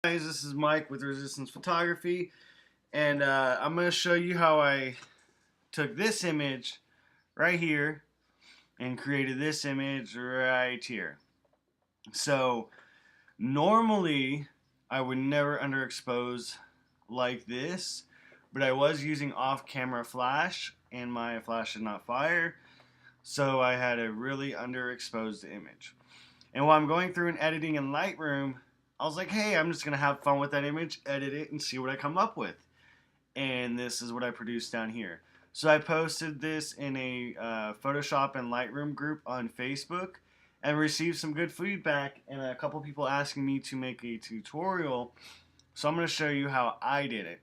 Guys, this is Mike with Resistance Photography, and I'm going to show you how I took this image right here and created this image right here. So normally I would never underexpose like this, but I was using off-camera flash and my flash did not fire, so I had a really underexposed image. And while I'm going through and editing in Lightroom, I was like, hey, I'm just going to have fun with that image, edit it, and see what I come up with. And this is what I produced down here. So I posted this in a Photoshop and Lightroom group on Facebook and received some good feedback and a couple people asking me to make a tutorial. So I'm going to show you how I did it.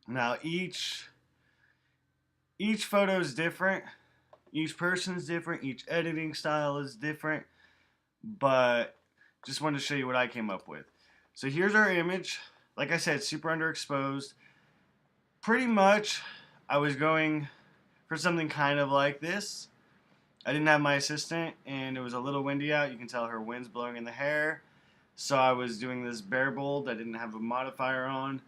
Now each photo is different, each person's different, each editing style is different, but just wanted to show you what I came up with. So here's our image. Like I said, super underexposed. Pretty much, I was going for something kind of like this. I didn't have my assistant, and it was a little windy out. You can tell her wind's blowing in the hair. So I was doing this bare bold. I didn't have a modifier on.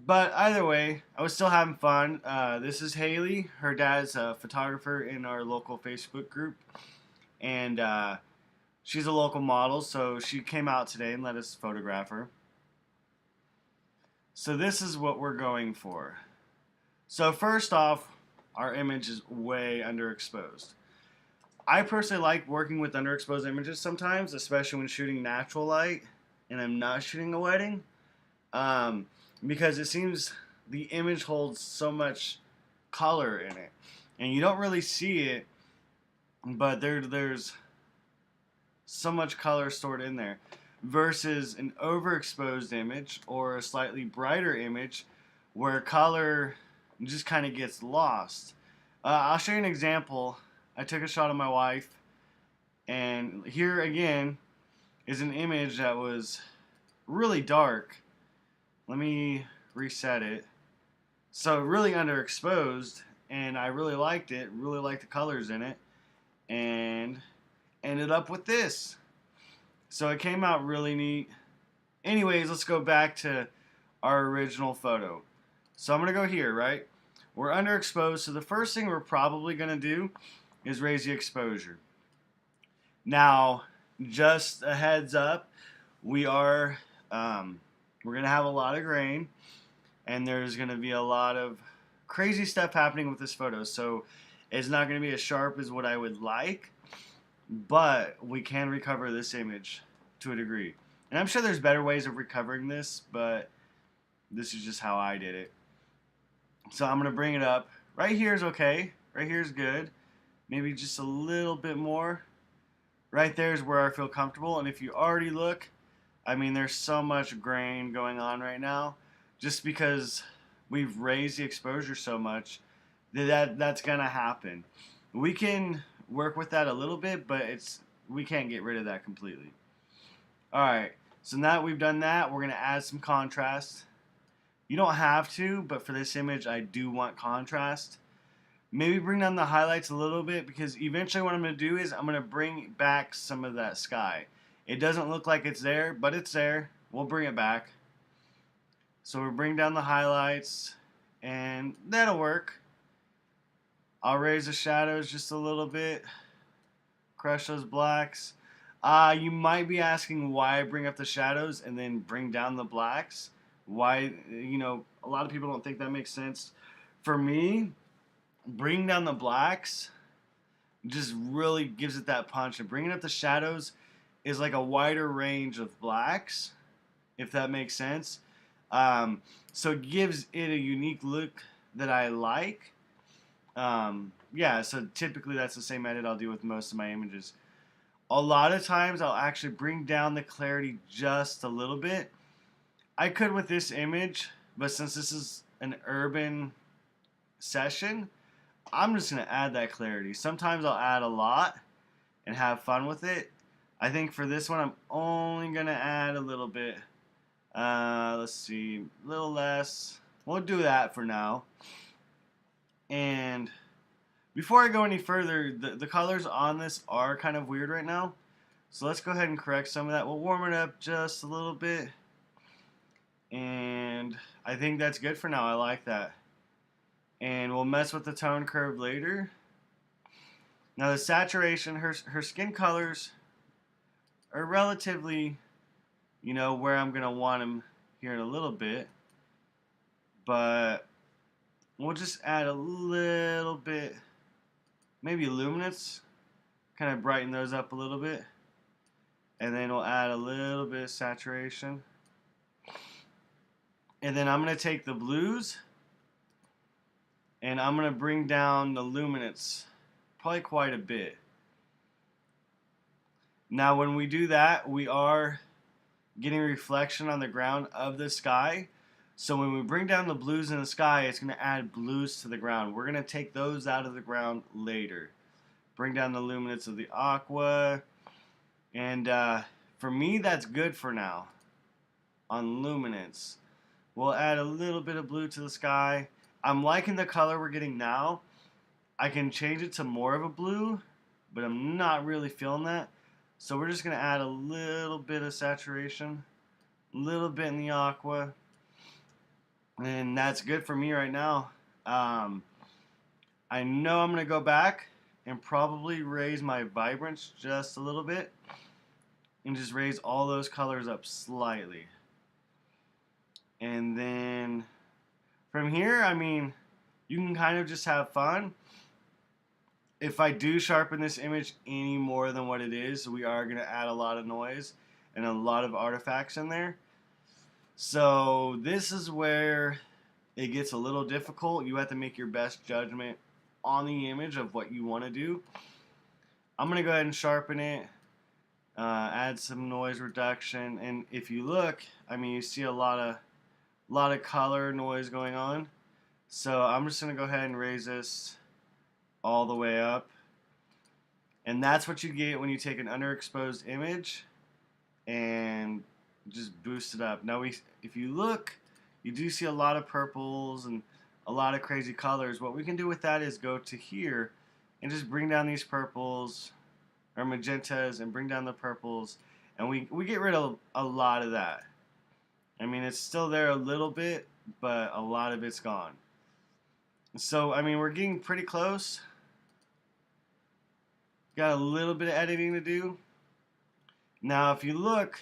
But either way, I was still having fun. This is Haley. Her dad's a photographer in our local Facebook group. And she's a local model, so she came out today and let us photograph her. So this is what we're going for. So first off, our image is way underexposed. I personally like working with underexposed images sometimes, especially when shooting natural light and I'm not shooting a wedding, because it seems the image holds so much color in it. And you don't really see it, but there's so much color stored in there versus an overexposed image or a slightly brighter image where color just kind of gets lost. I'll show you an example. I took a shot of my wife, and here again is an image that was really dark. Let me reset it. So really underexposed, and I really liked it, really liked the colors in it, and ended up with this. So it came out really neat. Anyways, let's go back to our original photo. So I'm going to go here, right? We're underexposed, so the first thing we're probably going to do is raise the exposure. Now, just a heads up, we're going to have a lot of grain, and there's going to be a lot of crazy stuff happening with this photo. So it's not going to be as sharp as what I would like, but we can recover this image to a degree. And I'm sure there's better ways of recovering this, but this is just how I did it. So I'm going to bring it up. Right here is okay. Right here is good. Maybe just a little bit more. Right there is where I feel comfortable. And if you already look, I mean, there's so much grain going on right now. Just because we've raised the exposure so much, that's going to happen. We can work with that a little bit, but we can't get rid of that completely. Alright, so now that we've done that, we're going to add some contrast. You don't have to, but for this image I do want contrast. Maybe bring down the highlights a little bit, because eventually what I'm going to do is I'm going to bring back some of that sky. It doesn't look like it's there, but it's there. We'll bring it back. So we'll bring down the highlights, and that'll work. I'll raise the shadows just a little bit. Crush those blacks. You might be asking why I bring up the shadows and then bring down the blacks. Why, a lot of people don't think that makes sense. For me, bringing down the blacks just really gives it that punch. And bringing up the shadows is like a wider range of blacks, if that makes sense. So it gives it a unique look that I like. Yeah, so typically that's the same edit I'll do with most of my images. A lot of times I'll actually bring down the clarity just a little bit. I could with this image, but since this is an urban session, I'm just going to add that clarity. Sometimes I'll add a lot and have fun with it. I think for this one I'm only going to add a little bit. Let's see, a little less. We'll do that for now. And before I go any further, the colors on this are kind of weird right now. So let's go ahead and correct some of that. We'll warm it up just a little bit. And I think that's good for now. I like that. And we'll mess with the tone curve later. Now the saturation, her skin colors are relatively, where I'm gonna want them here in a little bit. But we'll just add a little bit, maybe luminance, kind of brighten those up a little bit. And then we'll add a little bit of saturation. And then I'm gonna take the blues and I'm gonna bring down the luminance probably quite a bit. Now when we do that, we are getting reflection on the ground of the sky. So when we bring down the blues in the sky, it's going to add blues to the ground. We're going to take those out of the ground later. Bring down the luminance of the aqua. And for me, that's good for now on luminance. We'll add a little bit of blue to the sky. I'm liking the color we're getting now. I can change it to more of a blue, but I'm not really feeling that. So we're just going to add a little bit of saturation, a little bit in the aqua, and that's good for me right now. I know I'm going to go back and probably raise my vibrance just a little bit and just raise all those colors up slightly. And then from here, I mean, you can kind of just have fun. If I do sharpen this image any more than what it is, we are going to add a lot of noise and a lot of artifacts in there. So this is where it gets a little difficult. You have to make your best judgment on the image of what you want to do. I'm going to go ahead and sharpen it, add some noise reduction, and if you look, I mean, you see a lot of color noise going on. So I'm just going to go ahead and raise this all the way up. And that's what you get when you take an underexposed image and just boost it up. Now, if you look, you do see a lot of purples and a lot of crazy colors. What we can do with that is go to here and just bring down these purples or magentas and bring down the purples, and we get rid of a lot of that. I mean, it's still there a little bit, but a lot of it's gone. So, I mean, we're getting pretty close. Got a little bit of editing to do. Now, if you look,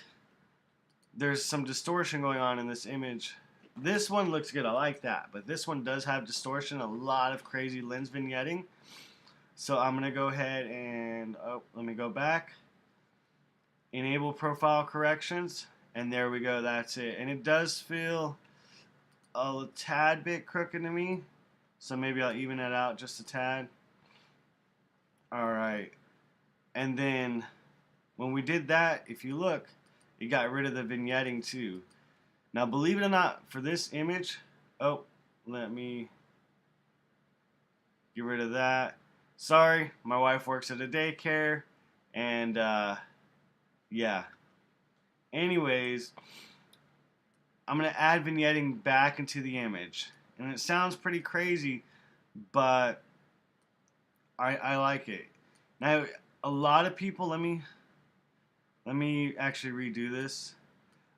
there's some distortion going on in this image. This one looks good. I like that. But this one does have distortion, a lot of crazy lens vignetting. So I'm going to go ahead and, let me go back. Enable profile corrections. And there we go. That's it. And it does feel a tad bit crooked to me. So maybe I'll even it out just a tad. Alright. And then when we did that, if you look, it got rid of the vignetting too. Now, believe it or not, for this image, let me get rid of that. Sorry, my wife works at a daycare, and yeah. Anyways, I'm going to add vignetting back into the image. And it sounds pretty crazy, but I like it. Now, a lot of people, let me actually redo this.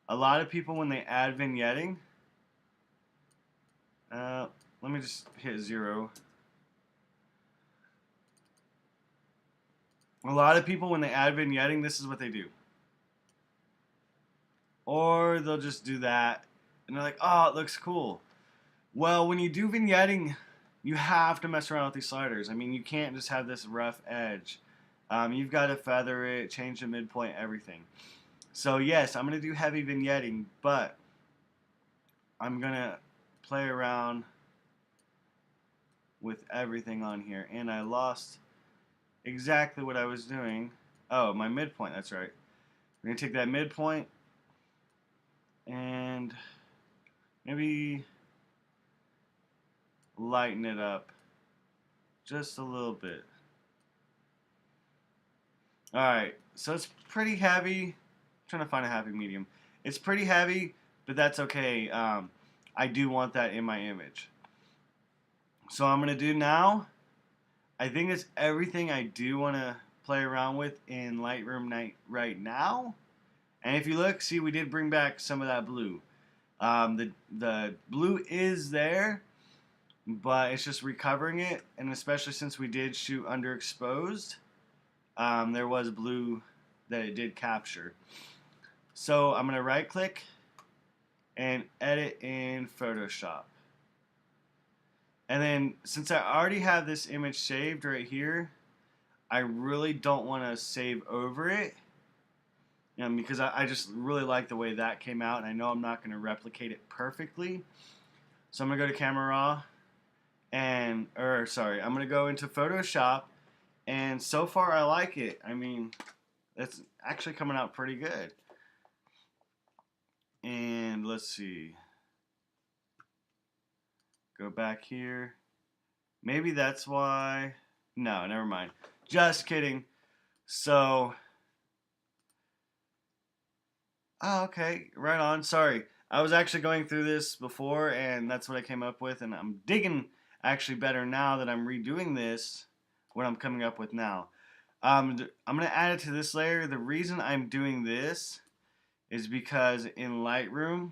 A lot of people, when they add vignetting, let me just hit 0. A lot of people, when they add vignetting, this is what they do. Or they'll just do that, and they're like, oh, it looks cool. Well, when you do vignetting, you have to mess around with these sliders. I mean, you can't just have this rough edge. You've got to feather it, change the midpoint, everything. So yes, I'm going to do heavy vignetting, but I'm going to play around with everything on here. And I lost exactly what I was doing. Oh, my midpoint, that's right. We're going to take that midpoint and maybe lighten it up just a little bit. Alright, so it's pretty heavy. I'm trying to find a happy medium. It's pretty heavy, but that's okay. I do want that in my image. So I'm going to do now, I think it's everything I do want to play around with in Lightroom right now. And if you look, see, we did bring back some of that blue. The blue is there, but it's just recovering it, and especially since we did shoot underexposed, there was blue that it did capture. So I'm going to right click and edit in Photoshop. And then since I already have this image saved right here, I really don't want to save over it, because I just really like the way that came out, and I know I'm not going to replicate it perfectly. So I'm going to go to Camera Raw, I'm going to go into Photoshop, and so far I like it. I mean, it's actually coming out pretty good. And let's see. Go back here. Maybe that's why. No, never mind. Just kidding. So, okay, right on. Sorry. I was actually going through this before, and that's what I came up with, and I'm digging actually better now that I'm redoing this, what I'm coming up with now. I'm going to add it to this layer. The reason I'm doing this is because in Lightroom,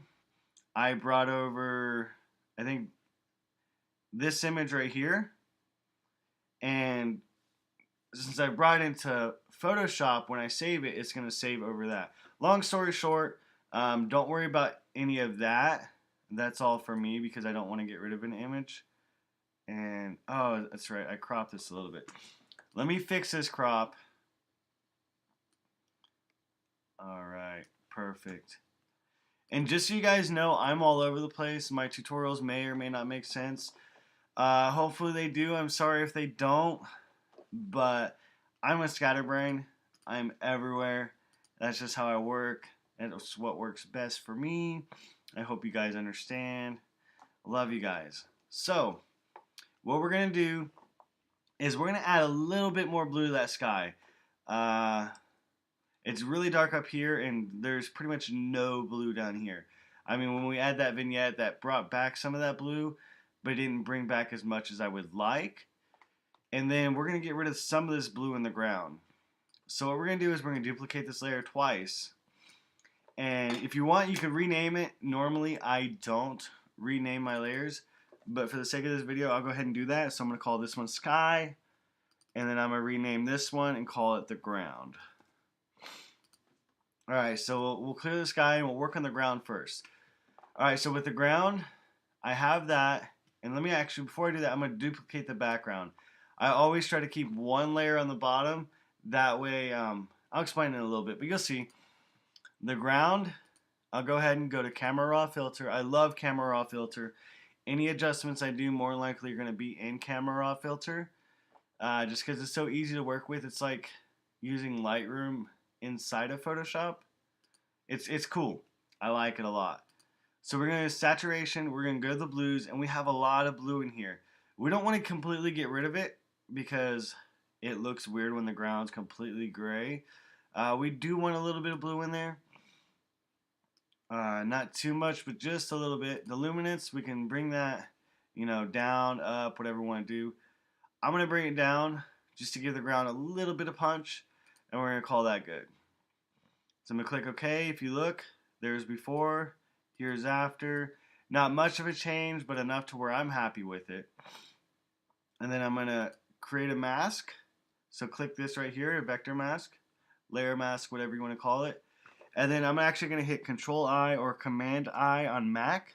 I brought over, I think, this image right here, and since I brought it into Photoshop, when I save it, it's going to save over that. Long story short, don't worry about any of that. That's all for me because I don't want to get rid of an image. And, oh, that's right, I cropped this a little bit. Let me fix this crop. Alright, perfect. And just so you guys know, I'm all over the place. My tutorials may or may not make sense. Hopefully they do. I'm sorry if they don't. But I'm a scatterbrain. I'm everywhere. That's just how I work. That's what works best for me. I hope you guys understand. Love you guys. So, what we're going to do is we're going to add a little bit more blue to that sky. It's really dark up here, and there's pretty much no blue down here. I mean, when we add that vignette, that brought back some of that blue, but it didn't bring back as much as I would like. And then we're going to get rid of some of this blue in the ground. So what we're going to do is we're going to duplicate this layer twice. And if you want, you can rename it. Normally, I don't rename my layers. But for the sake of this video, I'll go ahead and do that. So I'm going to call this one Sky. And then I'm going to rename this one and call it the Ground. Alright, so we'll clear the sky and we'll work on the ground first. Alright, so with the ground, I have that. And let me actually, before I do that, I'm going to duplicate the background. I always try to keep one layer on the bottom. That way, I'll explain it in a little bit, but you'll see. The ground, I'll go ahead and go to Camera Raw Filter. I love Camera Raw Filter. Any adjustments I do more likely are going to be in Camera Raw Filter. Just because it's so easy to work with. It's like using Lightroom inside of Photoshop. It's cool. I like it a lot. So we're going to saturation, we're going to go to the blues, and we have a lot of blue in here. We don't want to completely get rid of it because it looks weird when the ground's completely gray. We do want a little bit of blue in there. Not too much, but just a little bit. The luminance, we can bring that, down, up, whatever we want to do. I'm going to bring it down just to give the ground a little bit of punch, and we're going to call that good. So I'm going to click OK. If you look, there's before, here's after. Not much of a change, but enough to where I'm happy with it. And then I'm going to create a mask. So click this right here, a vector mask, layer mask, whatever you want to call it. And then I'm actually going to hit Control-I or Command-I on Mac.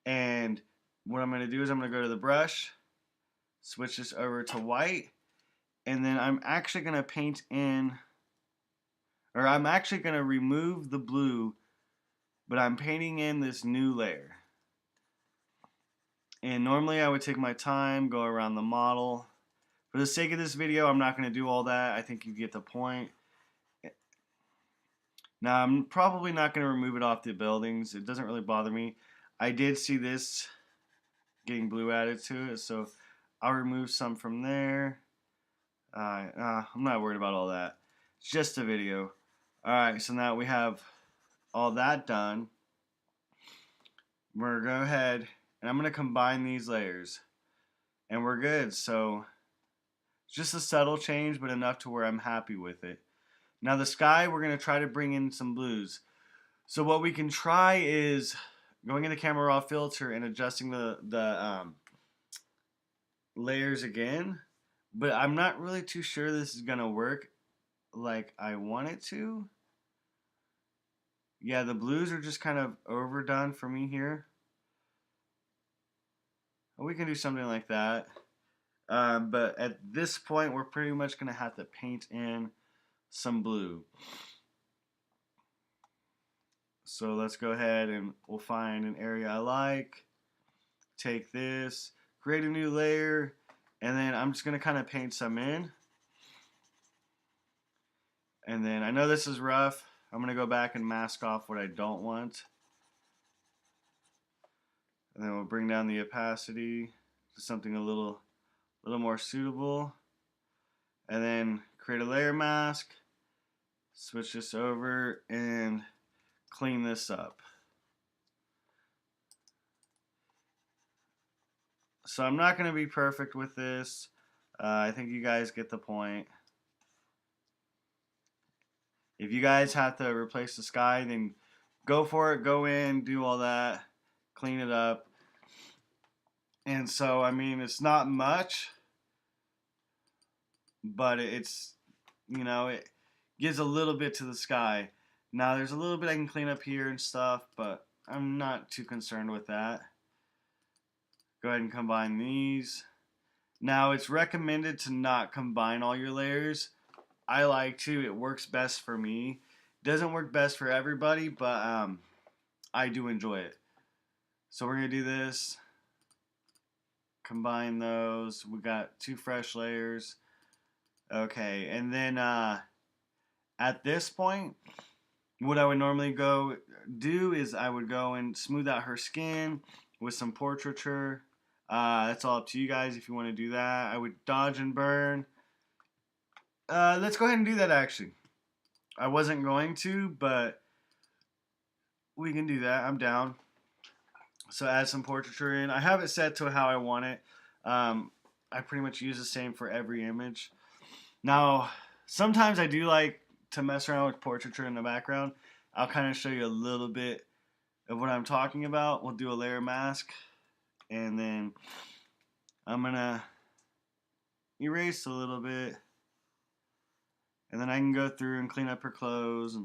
And what I'm going to do is I'm going to go to the brush, switch this over to white, and then I'm actually going to paint in, or I'm actually going to remove the blue, but I'm painting in this new layer. And normally I would take my time, go around the model. For the sake of this video, I'm not going to do all that. I think you get the point. Now, I'm probably not going to remove it off the buildings. It doesn't really bother me. I did see this getting blue added to it, so I'll remove some from there. I'm not worried about all that. It's just a video. Alright, so now we have all that done. We're going to go ahead, and I'm going to combine these layers. And we're good, so it's just a subtle change, but enough to where I'm happy with it. Now the sky, we're going to try to bring in some blues. So what we can try is going in the camera raw filter and adjusting the layers again, but I'm not really too sure this is gonna work like I want it to. Yeah, the blues are just kind of overdone for me here. We can do something like that. But at this point, we're pretty much gonna have to paint in some blue. So let's go ahead and we'll find an area I like. Take this, create a new layer, and then I'm just gonna kind of paint some in. And then I know this is rough. I'm gonna go back and mask off what I don't want. And then we'll bring down the opacity to something a little more suitable. And then create a layer mask, switch this over, and clean this up. So I'm not going to be perfect with this. I think you guys get the point. If you guys have to replace the sky, then go for it. Go in, do all that, clean it up. And so, I mean, it's not much, but it's, you know, it gives a little bit to the sky. Now, there's a little bit I can clean up here and stuff, but I'm not too concerned with that. Go ahead and combine these. Now, it's recommended to not combine all your layers. I like to. It works best for me. Doesn't work best for everybody, but I do enjoy it. So we're going to do this. Combine those. We got 2 fresh layers. Okay, and then at this point, what I would normally go do is I would go and smooth out her skin with some portraiture. That's all up to you guys if you want to do that. I would dodge and burn. Let's go ahead and do that actually. I wasn't going to, but we can do that. I'm down. So add some portraiture in. I have it set to how I want it. I pretty much use the same for every image. Now, sometimes I do like to mess around with portraiture in the background. I'll kind of show you a little bit of what I'm talking about. We'll do a layer mask, and then I'm gonna erase a little bit, and then I can go through and clean up her clothes.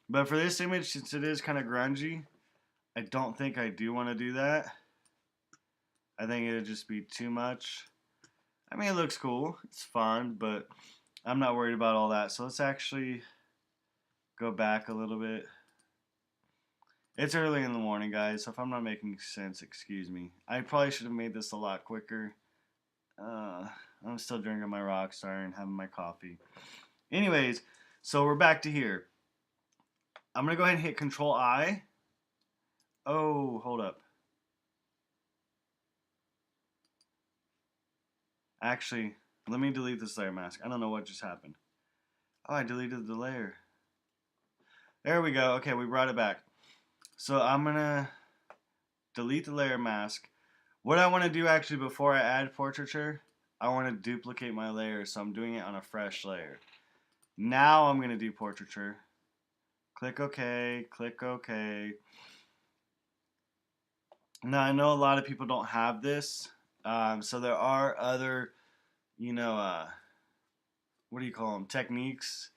But for this image, since it is kind of grungy, I don't think I do want to do that. I think it'd just be too much. I mean, it looks cool, it's fun, but I'm not worried about all that. So let's actually go back a little bit. It's early in the morning, guys, so if I'm not making sense, excuse me. I probably should have made this a lot quicker. I'm still drinking my Rockstar and having my coffee. Anyways, so we're back to here. I'm going to go ahead and hit Control I. Oh, hold up. Actually, let me delete this layer mask. I don't know what just happened. Oh, I deleted the layer. There we go. Okay, we brought it back. So I'm going to delete the layer mask. What I want to do actually before I add portraiture, I want to duplicate my layer. So I'm doing it on a fresh layer. Now I'm going to do portraiture. Click OK. Click OK. Now I know a lot of people don't have this. So there are other, what do you call them? Techniques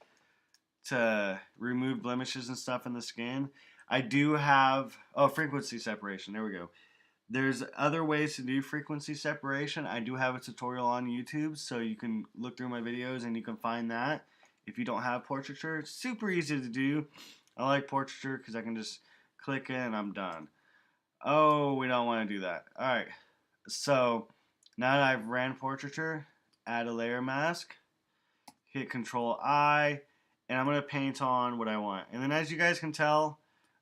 to remove blemishes and stuff in the skin. I do have, frequency separation. There we go. There's other ways to do frequency separation. I do have a tutorial on YouTube, so you can look through my videos and you can find that if you don't have portraiture. It's super easy to do. I like portraiture because I can just click it and I'm done. Oh, we don't want to do that. Alright, so now that I've ran portraiture, add a layer mask, hit Control I, and I'm going to paint on what I want. And then as you guys can tell,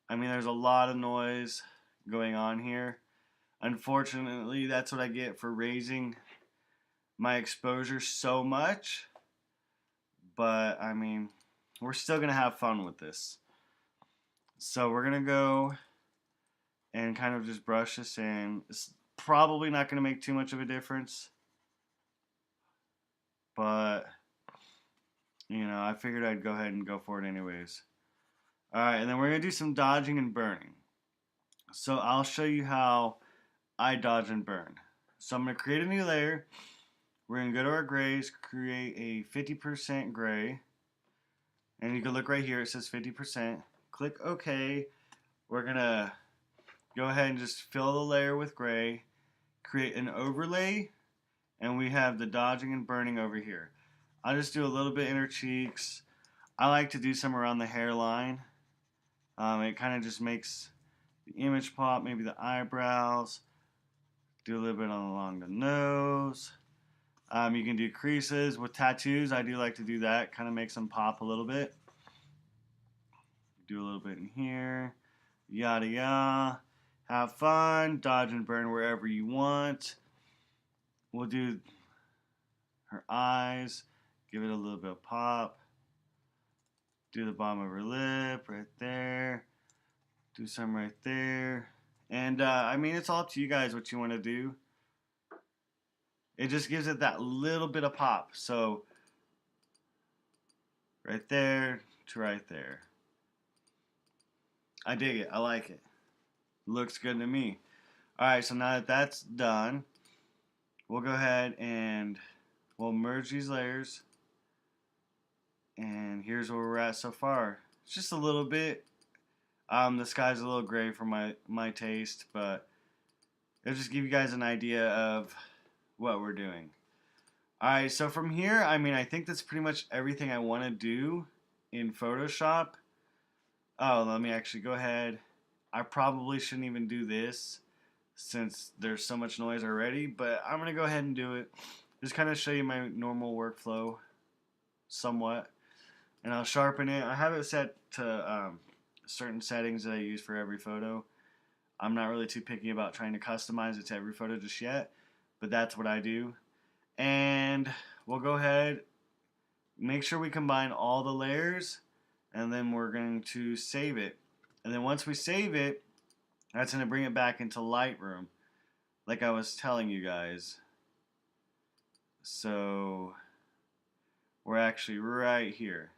I mean, there's a lot of noise going on here. Unfortunately, that's what I get for raising my exposure so much. But, I mean, we're still going to have fun with this. So we're going to go and kind of just brush this in. It's probably not going to make too much of a difference. But, I figured I'd go ahead and go for it anyways. Alright, and then we're going to do some dodging and burning. So I'll show you how I dodge and burn. So I'm going to create a new layer. We're going to go to our grays, create a 50% gray. And you can look right here, it says 50%. Click OK. We're going to go ahead and just fill the layer with gray, create an overlay, and we have the dodging and burning over here. I'll just do a little bit inner cheeks. I like to do some around the hairline. It kind of just makes the image pop, maybe the eyebrows. Do a little bit along the nose. You can do creases with tattoos. I do like to do that. Kind of makes them pop a little bit. Do a little bit in here. Yada yada. Have fun. Dodge and burn wherever you want. We'll do her eyes. Give it a little bit of pop. Do the bottom of her lip right there. Do some right there. And I mean, it's all up to you guys what you want to do. It just gives it that little bit of pop. So right there to right there. I dig it. I like it. Looks good to me. Alright, so now that that's done, we'll go ahead and we'll merge these layers. And here's where we're at so far. It's just a little bit. The sky's a little gray for my taste, but it'll just give you guys an idea of what we're doing. Alright, so from here, I mean, I think that's pretty much everything I want to do in Photoshop. Oh, let me actually go ahead. I probably shouldn't even do this since there's so much noise already, but I'm going to go ahead and do it. Just kind of show you my normal workflow somewhat. And I'll sharpen it. I have it set to certain settings that I use for every photo. I'm not really too picky about trying to customize it to every photo just yet, but that's what I do. And we'll go ahead, make sure we combine all the layers, and then we're going to save it. And then once we save it, that's going to bring it back into Lightroom, like I was telling you guys. So we're actually right here.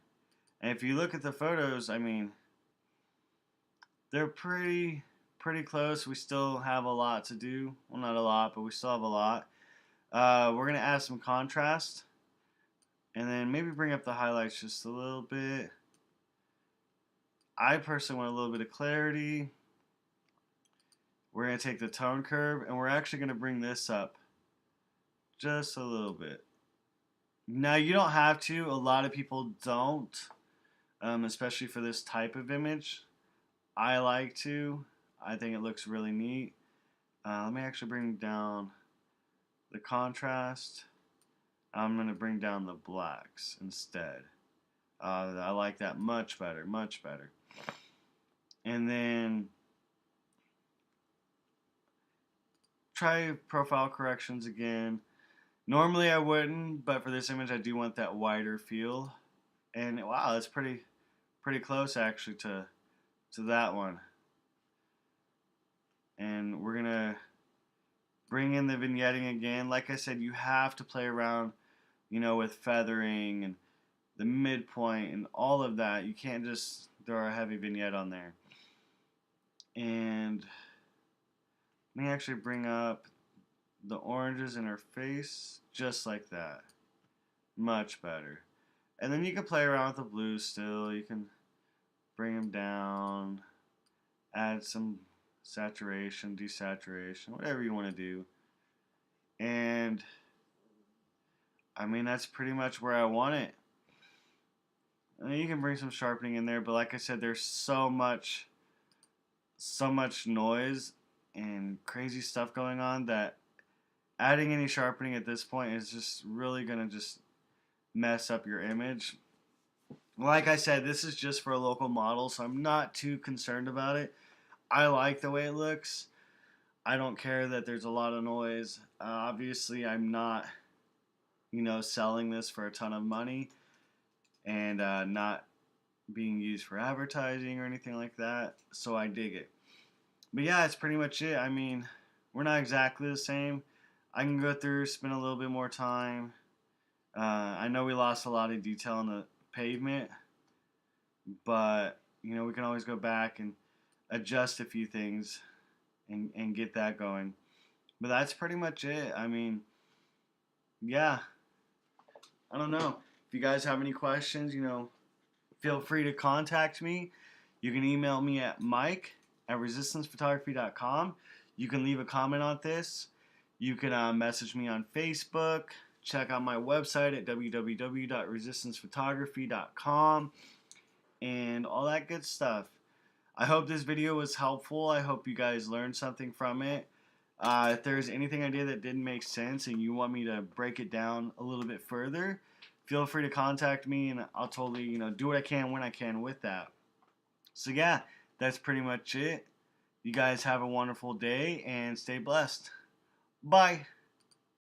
And if you look at the photos, I mean, they're pretty close. We still have a lot to do. Well, not a lot, but we still have a lot. We're going to add some contrast. And then maybe bring up the highlights just a little bit. I personally want a little bit of clarity. We're going to take the tone curve, and we're actually going to bring this up just a little bit. Now, you don't have to. A lot of people don't, especially for this type of image. I like to. I think it looks really neat. Let me actually bring down the contrast. I'm going to bring down the blacks instead. I like that much better, much better. And then try profile corrections again. Normally I wouldn't, but for this image I do want that wider feel. And wow, that's pretty close actually to that one. And we're gonna bring in the vignetting again. Like I said, you have to play around, you know, with feathering and the midpoint and all of that. You can't just throw a heavy vignette on there. And let me actually bring up the oranges in her face just like that. Much better. And then you can play around with the blues still. You can bring them down, add some saturation, desaturation, whatever you want to do. And I mean, that's pretty much where I want it. And you can bring some sharpening in there, but like I said, there's so much noise and crazy stuff going on that adding any sharpening at this point is just really gonna just mess up your image. Like I said, this is just for a local model, so I'm not too concerned about it. I like the way it looks. I don't care that there's a lot of noise. Obviously, I'm not, you know, selling this for a ton of money and not being used for advertising or anything like that, so I dig it. But yeah, that's pretty much it. I mean, we're not exactly the same. I can go through, spend a little bit more time. I know we lost a lot of detail on the pavement, but you know, we can always go back and adjust a few things and get that going. But that's pretty much it. I mean, yeah, I don't know. If you guys have any questions, feel free to contact me. You can email me at mike@resistancephotography.com. You can leave a comment on this. You can message me on Facebook. Check out my website at www.resistancephotography.com and all that good stuff. I hope this video was helpful. I hope you guys learned something from it. If there's anything I did that didn't make sense and you want me to break it down a little bit further, feel free to contact me and I'll totally, do what I can when I can with that. So yeah, that's pretty much it. You guys have a wonderful day and stay blessed. Bye.